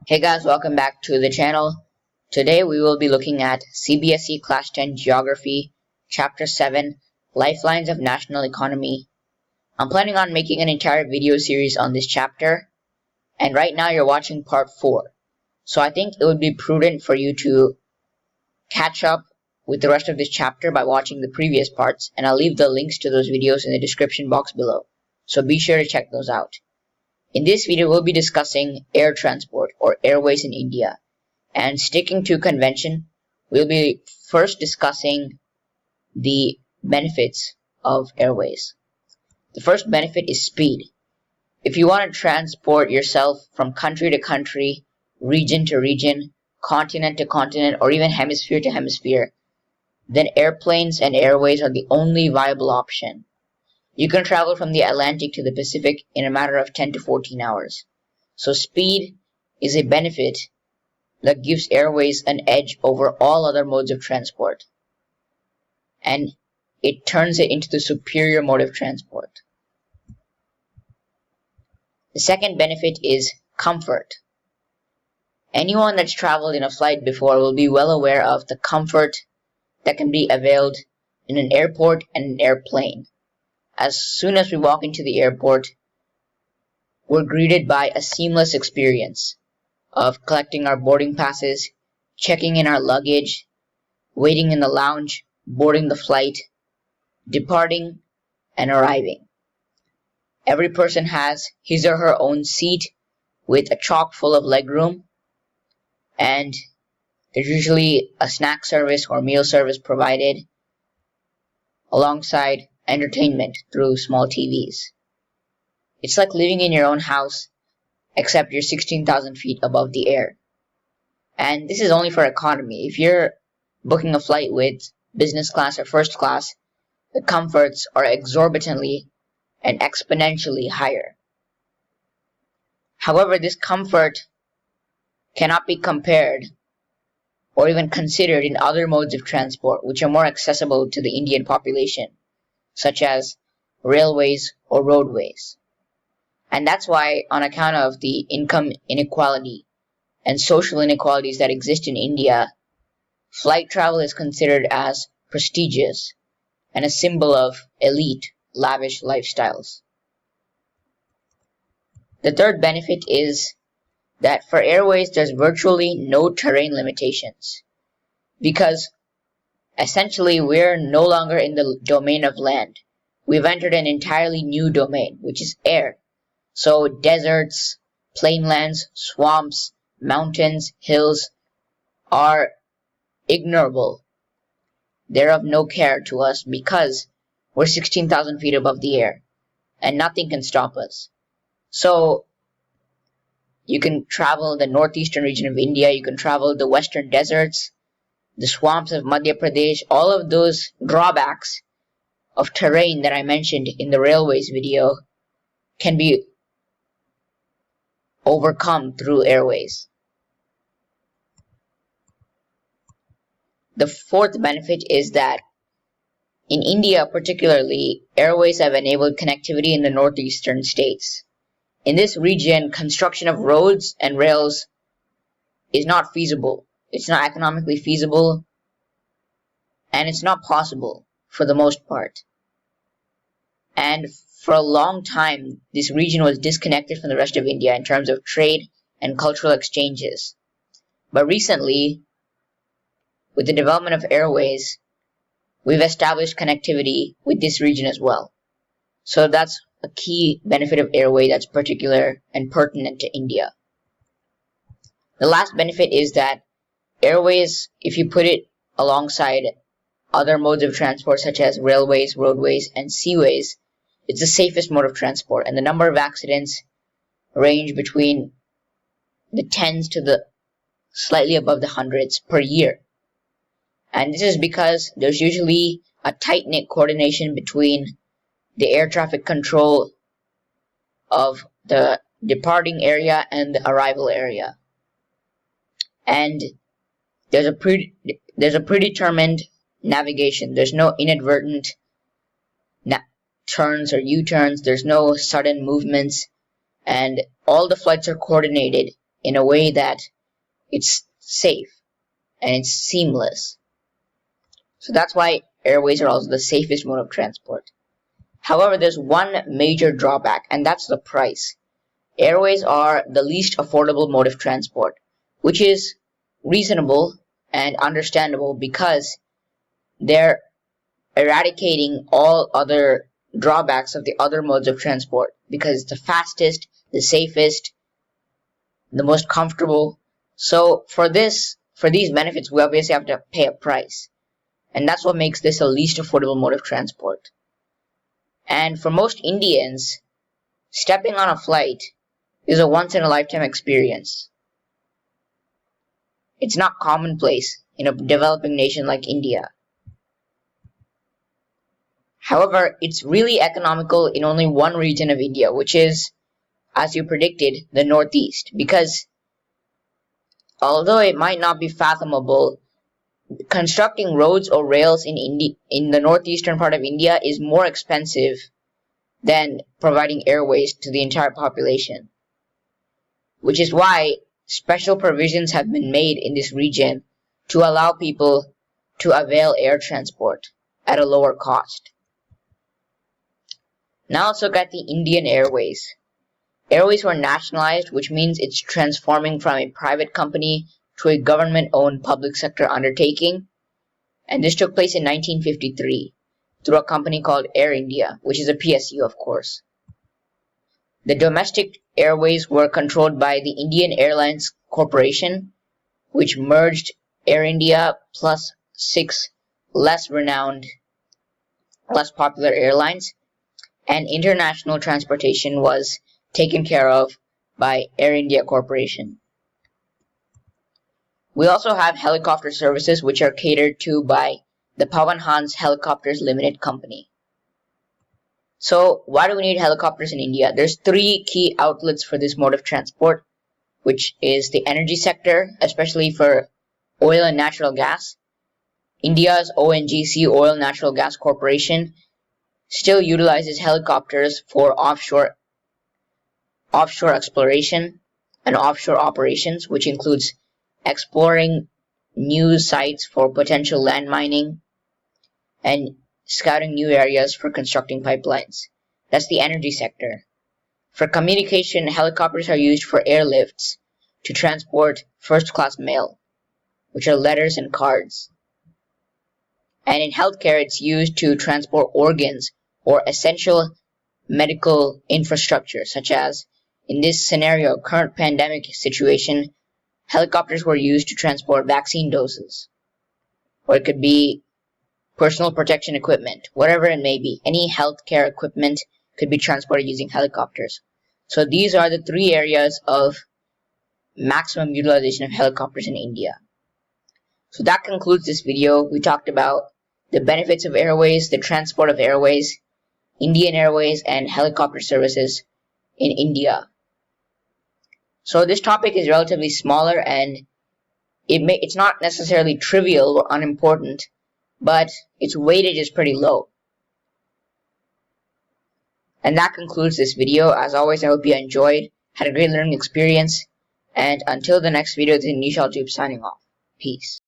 Hey guys, welcome back to the channel. Today we will be looking at CBSE Class 10 Geography, Chapter 7, Lifelines of National Economy. I'm planning on making an entire video series on this chapter, and right now you're watching part 4. So I think it would be prudent for you to catch up with the rest of this chapter by watching the previous parts, and I'll leave the links to those videos in the description box below. So be sure to check those out. In this video, we'll be discussing air transport or airways in India. And sticking to convention, we'll be first discussing the benefits of airways. The first benefit is speed. If you want to transport yourself from country to country, region to region, continent to continent, or even hemisphere to hemisphere, then airplanes and airways are the only viable option. You can travel from the Atlantic to the Pacific in a matter of 10 to 14 hours. So speed is a benefit that gives airways an edge over all other modes of transport. And it turns it into the superior mode of transport. The second benefit is comfort. Anyone that's traveled in a flight before will be well aware of the comfort that can be availed in an airport and an airplane. As soon as we walk into the airport, we're greeted by a seamless experience of collecting our boarding passes, checking in our luggage, waiting in the lounge, boarding the flight, departing, and arriving. Every person has his or her own seat with a chock full of legroom, and there's usually a snack service or meal service provided alongside entertainment through small TVs. It's like living in your own house, except you're 16,000 feet above the air. And this is only for economy. If you're booking a flight with business class or first class, the comforts are exorbitantly and exponentially higher. However, this comfort cannot be compared or even considered in other modes of transport which are more accessible to the Indian population, such as railways or roadways. And that's why, on account of the income inequality and social inequalities that exist in India, flight travel is considered as prestigious and a symbol of elite, lavish lifestyles. The third benefit is that for airways there's virtually no terrain limitations, because essentially we're no longer in the domain of land. We've entered an entirely new domain, which is air. So deserts, plainlands, swamps, mountains, hills are ignorable. They're of no care to us because we're 16,000 feet above the air and nothing can stop us. So you can travel the northeastern region of India, you can travel the western deserts, the swamps of Madhya Pradesh. All of those drawbacks of terrain that I mentioned in the railways video can be overcome through airways. The fourth benefit is that in India particularly, airways have enabled connectivity in the northeastern states. In this region, construction of roads and rails is not feasible. It's not economically feasible, and it's not possible for the most part. And for a long time, this region was disconnected from the rest of India in terms of trade and cultural exchanges. But recently, with the development of airways, we've established connectivity with this region as well. So that's a key benefit of airway that's particular and pertinent to India. The last benefit is that airways, if you put it alongside other modes of transport such as railways, roadways, and seaways, it's the safest mode of transport, and the number of accidents range between the tens to the slightly above the hundreds per year. And this is because there's usually a tight-knit coordination between the air traffic control of the departing area and the arrival area. And there's a predetermined navigation. There's no inadvertent turns or U-turns. There's no sudden movements, and all the flights are coordinated in a way that it's safe and it's seamless. So that's why airways are also the safest mode of transport. However, there's one major drawback, and that's the price. Airways are the least affordable mode of transport, which is reasonable and understandable because they're eradicating all other drawbacks of the other modes of transport, because it's the fastest, the safest, the most comfortable. So for these benefits, we obviously have to pay a price. And that's what makes this a least affordable mode of transport. And for most Indians, stepping on a flight is a once-in-a-lifetime experience. It's not commonplace in a developing nation like India. However, it's really economical in only one region of India, which is, as you predicted, the Northeast. Because although it might not be fathomable, constructing roads or rails in the northeastern part of India is more expensive than providing airways to the entire population. Which is why special provisions have been made in this region to allow people to avail air transport at a lower cost. Now let's look at the Indian Airways. Airways were nationalized, which means it's transforming from a private company to a government-owned public sector undertaking, and this took place in 1953 through a company called Air India, which is a PSU, of course. The domestic airways were controlled by the Indian Airlines Corporation, which merged Air India plus 6 less renowned, less popular airlines, and international transportation was taken care of by Air India Corporation. We also have helicopter services, which are catered to by the Pawan Hans Helicopters Limited Company. So why do we need helicopters in India? There's 3 key outlets for this mode of transport, which is the energy sector, especially for oil and natural gas. India's ONGC, Oil Natural Gas Corporation, still utilizes helicopters for offshore exploration and offshore operations, which includes exploring new sites for potential land mining and scouting new areas for constructing pipelines. That's the energy sector. For communication, helicopters are used for airlifts to transport first-class mail, which are letters and cards. And in healthcare, it's used to transport organs or essential medical infrastructure, such as, in this scenario, current pandemic situation, helicopters were used to transport vaccine doses. Or it could be personal protection equipment, whatever it may be. Any healthcare equipment could be transported using helicopters. So these are the 3 areas of maximum utilization of helicopters in India. So that concludes this video. We talked about the benefits of airways, the transport of airways, Indian Airways, and helicopter services in India. So this topic is relatively smaller, and it's not necessarily trivial or unimportant, but its weightage is pretty low. And that concludes this video. As always, I hope you enjoyed, had a great learning experience, and until the next video, this is Ch.7 signing off. Peace.